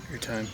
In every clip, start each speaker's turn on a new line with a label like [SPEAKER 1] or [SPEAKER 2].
[SPEAKER 1] Your time.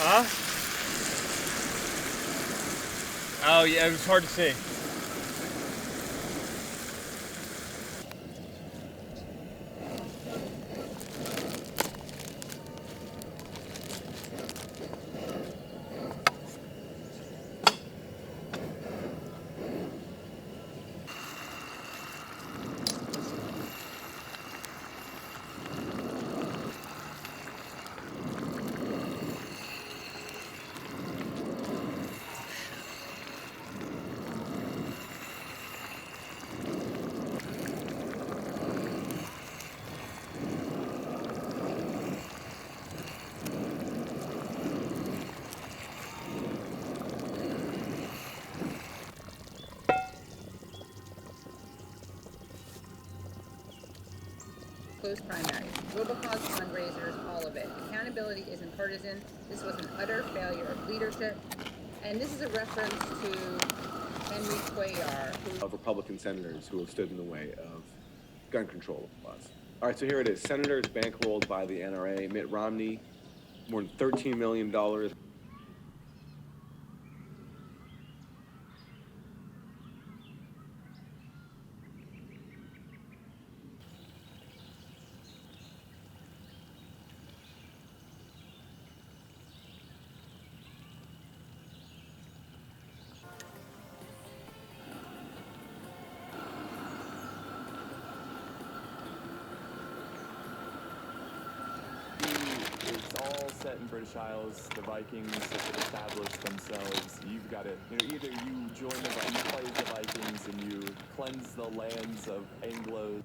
[SPEAKER 1] Huh? Oh yeah, it was hard to see.
[SPEAKER 2] Close primaries, robocalls, fundraisers, all of it. Accountability isn't partisan. This was an utter failure of leadership. And this is a reference to Henry Cuellar, who
[SPEAKER 3] of Republican senators who have stood in the way of gun control laws. All right, so here it is. Senators bankrolled by the NRA. Mitt Romney, more than $13 million. It's all
[SPEAKER 4] set in British Isles, the Vikings have established themselves. You've got to, either you join the you play the Vikings and you cleanse the lands of Anglos.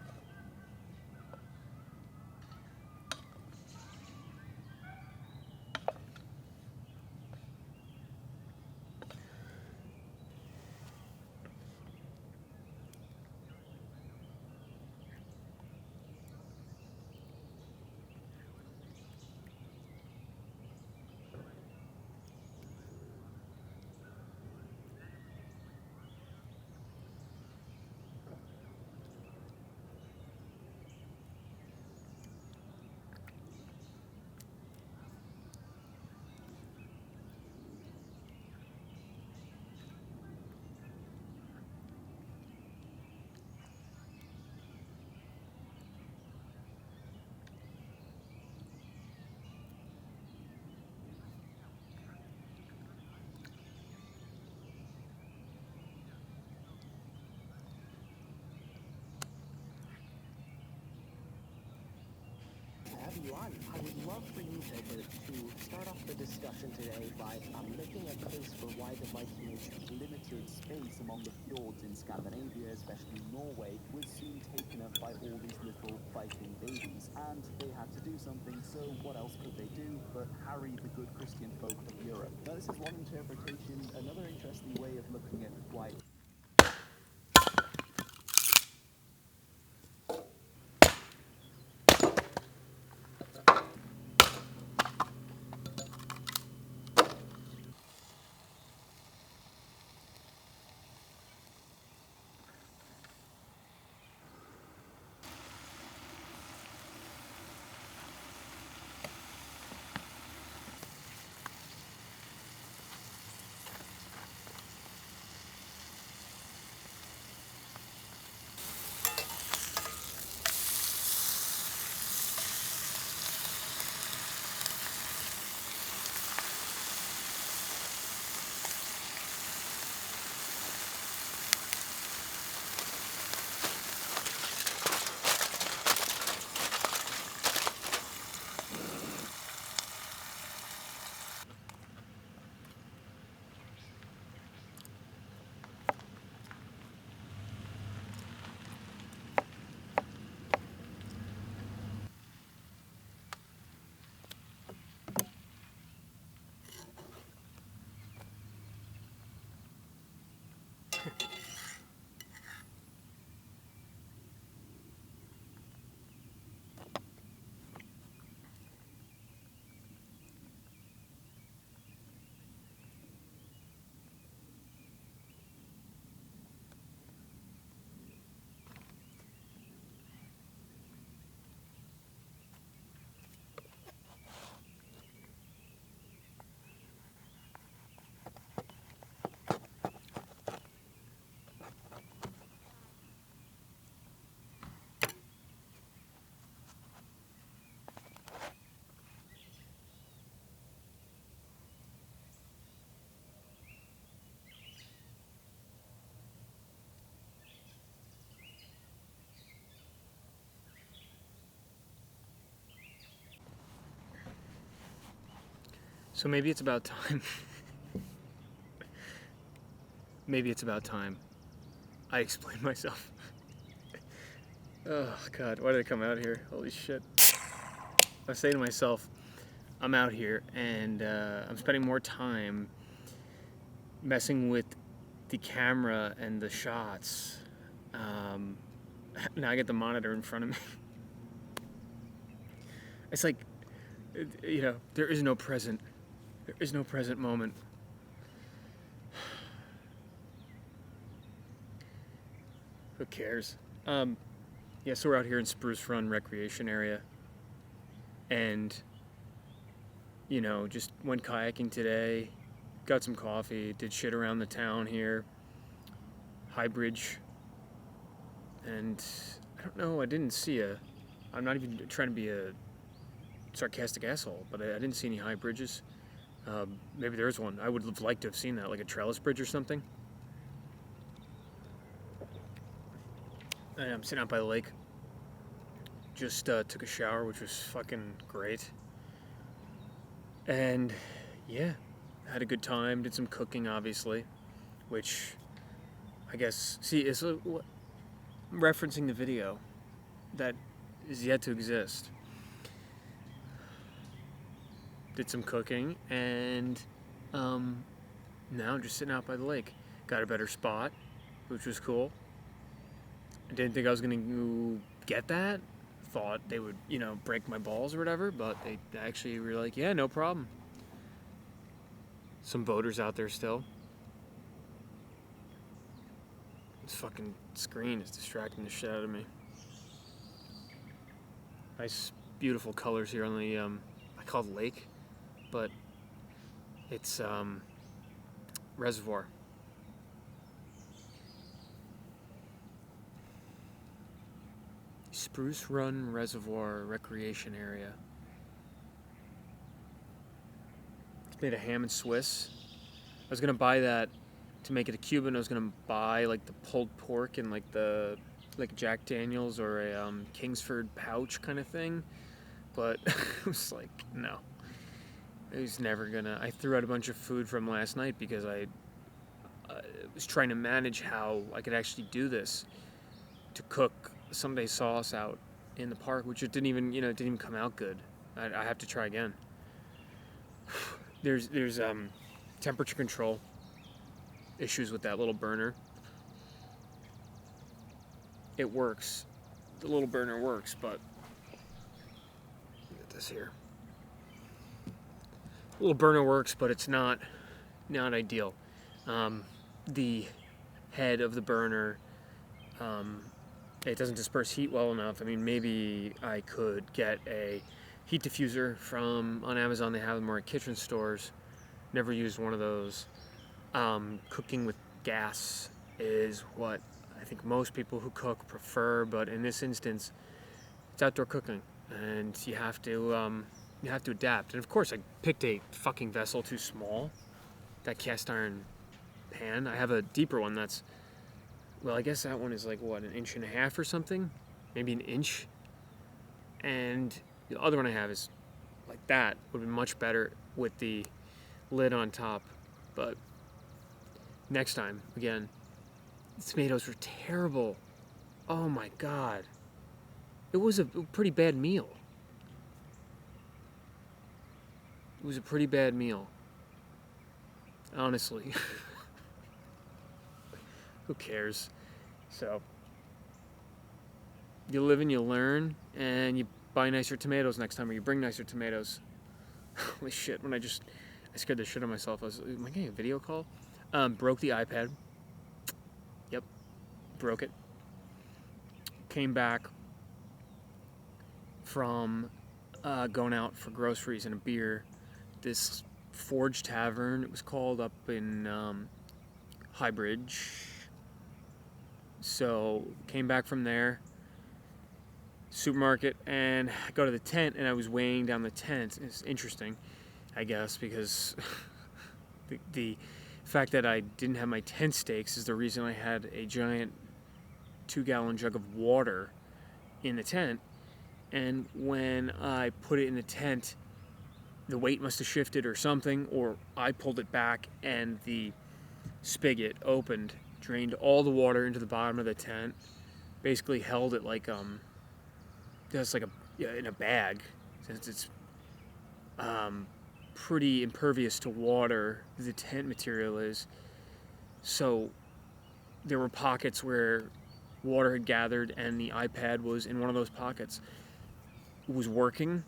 [SPEAKER 5] Everyone, I would love for you to start off the discussion today by making a case for why the Vikings' limited space among the fjords in Scandinavia, especially Norway, was soon taken up by all these little Viking babies, and they had to do something, so what else could they do but harry the good Christian folk of Europe? Now, this is one interpretation. Another interesting way of looking at why
[SPEAKER 1] So maybe it's about time. Maybe it's about time I explain myself. Oh, God, why did I come out here? Holy shit. I say to myself, I'm out here and I'm spending more time messing with the camera and the shots. Now I get the monitor in front of me. It's like, there is no present. There is no present moment. Who cares? Yeah, so we're out here in Spruce Run Recreation Area. And, just went kayaking today. Got some coffee. Did shit around the town here. High Bridge. And, I don't know, I'm not even trying to be a sarcastic asshole, but I didn't see any high bridges. Maybe there's one. I would have liked to have seen that, like a trellis bridge or something. And I'm sitting out by the lake. Just took a shower, which was fucking great. And yeah, had a good time. Did some cooking, obviously, which I guess is referencing the video that is yet to exist. Did some cooking, and now just sitting out by the lake. Got a better spot, which was cool. I didn't think I was gonna get that. Thought they would, break my balls or whatever, but they actually were like, yeah, no problem. Some voters out there still. This fucking screen is distracting the shit out of me. Nice, beautiful colors here on the, I call it lake, but it's, reservoir. Spruce Run Reservoir Recreation Area. It's made of ham and Swiss. I was gonna buy that to make it a Cuban. I was gonna buy like the pulled pork and like Jack Daniels or a Kingsford pouch kind of thing, but it was like no. I was never gonna. I threw out a bunch of food from last night because I was trying to manage how I could actually do this to cook Sunday sauce out in the park, which it didn't even come out good. I have to try again. There's temperature control issues with that little burner. It works. The little burner works, but get this here. The little burner works, but it's not ideal. The head of the burner, it doesn't disperse heat well enough. I mean, maybe I could get a heat diffuser on Amazon. They have them or at kitchen stores. Never used one of those. Cooking with gas is what I think most people who cook prefer, but in this instance, it's outdoor cooking, and you have to adapt. And of course, I picked a fucking vessel too small. That cast iron pan. I have a deeper one that's, well, I guess that one is like what, 1.5 inches or something, maybe 1 inch. And the other one I have is like that. Would be much better with the lid on top, but next time, again, the tomatoes were terrible. Oh my god. It was a pretty bad meal. It was a pretty bad meal. Honestly. Who cares? So, you live and you learn, and you buy nicer tomatoes next time, or you bring nicer tomatoes. Holy shit, I scared the shit out of myself. Am I getting a video call? Broke the iPad. Yep, broke it. Came back from going out for groceries and a beer. This Forge Tavern, it was called, up in Highbridge. So came back from there, supermarket, and I go to the tent, and I was weighing down the tent. It's interesting, I guess, because the fact that I didn't have my tent stakes is the reason I had a giant 2-gallon jug of water in the tent. And when I put it in the tent, the weight must have shifted or something, or I pulled it back and the spigot opened, drained all the water into the bottom of the tent, basically held it like just like in a bag, since it's pretty impervious to water, the tent material is. So there were pockets where water had gathered, and the iPad was in one of those pockets. It was working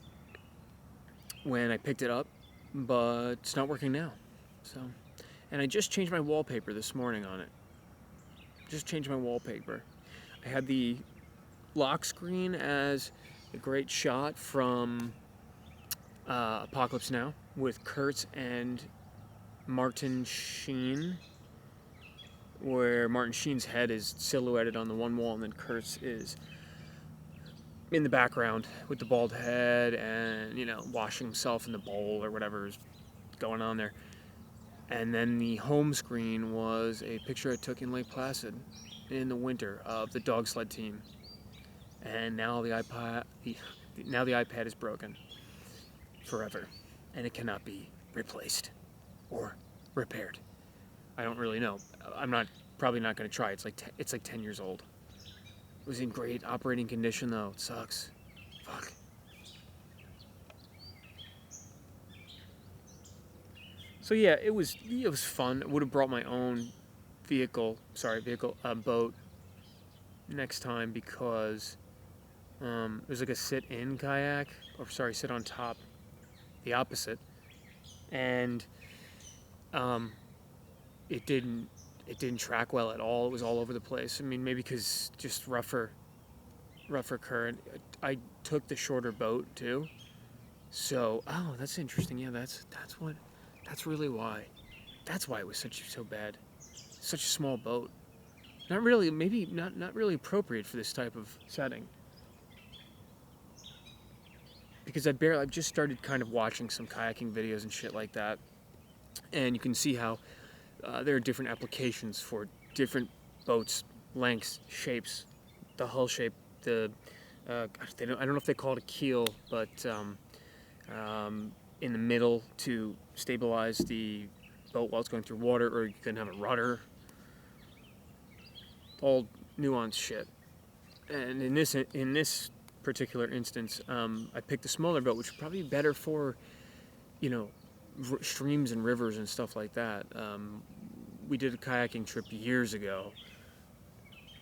[SPEAKER 1] when I picked it up, but it's not working now. So, and I just changed my wallpaper this morning on it. Just changed my wallpaper. I had the lock screen as a great shot from Apocalypse Now with Kurtz and Martin Sheen, where Martin Sheen's head is silhouetted on the one wall, and then Kurtz is in the background with the bald head and, washing himself in the bowl or whatever is going on there. And then the home screen was a picture I took in Lake Placid in the winter of the dog sled team. And now the iPad is broken forever. and it cannot be replaced or repaired. I don't really know. I'm probably not going to try. It's like 10 years old. It was in great operating condition though. It sucks. Fuck. So yeah, it was fun. I would have brought my own boat next time, because it was like a sit-in kayak, sit on top, the opposite, and it didn't track well at all. It was all over the place. I mean, maybe because just rougher current. I took the shorter boat too. So, oh, that's interesting. Yeah, that's really why. That's why it was so bad. Such a small boat. Not really, maybe not really appropriate for this type of setting. Because I've just started kind of watching some kayaking videos and shit like that. And you can see how there are different applications for different boats, lengths, shapes, the hull shape, I don't know if they call it a keel, but in the middle to stabilize the boat while it's going through water, or you can have a rudder. All nuanced shit. And in this particular instance, I picked a smaller boat, which would probably be better for, streams and rivers and stuff like that. We did a kayaking trip years ago,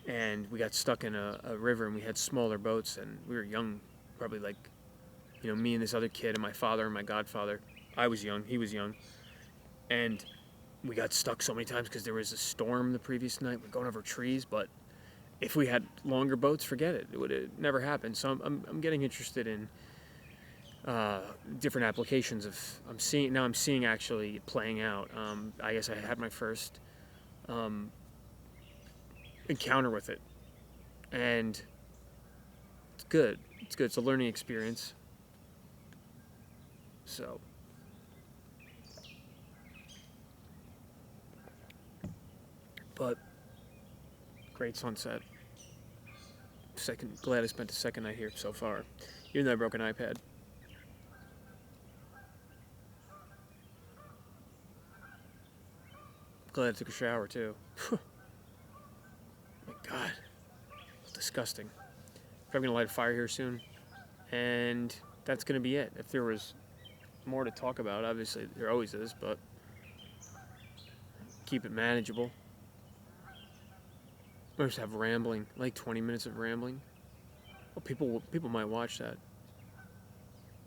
[SPEAKER 1] and we got stuck in a river, and we had smaller boats, and we were young, probably like, me and this other kid and my father and my godfather. I was young, he was young, and we got stuck so many times because there was a storm the previous night. We're going over trees, but if we had longer boats, forget it. It would have never happened. So I'm getting interested in different applications of. I'm seeing actually playing out. I guess I had my first encounter with it, and it's good. It's good. It's a learning experience. So. But great sunset. Glad I spent the second night here so far, even though I broke an iPad. Glad I took a shower too. My God, it's disgusting. I'm gonna light a fire here soon, and that's gonna be it. If there was more to talk about, obviously there always is, but keep it manageable. Or just have rambling, like 20 minutes of rambling. Well, people might watch that,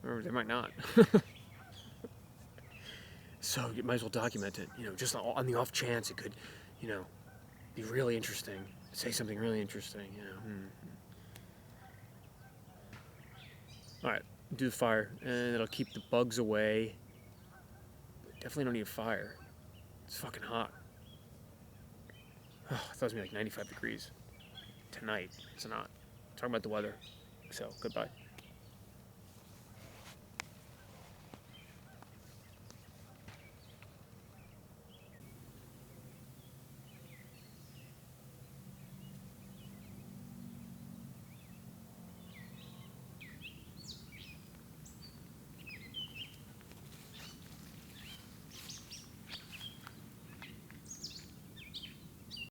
[SPEAKER 1] or they might not. So you might as well document it. Just on the off chance it could, be really interesting. Say something really interesting. All right, do the fire, and it'll keep the bugs away. Definitely don't need a fire. It's fucking hot. Oh, I thought it was going to be like 95 degrees tonight. It's not. Talking about the weather. So, goodbye.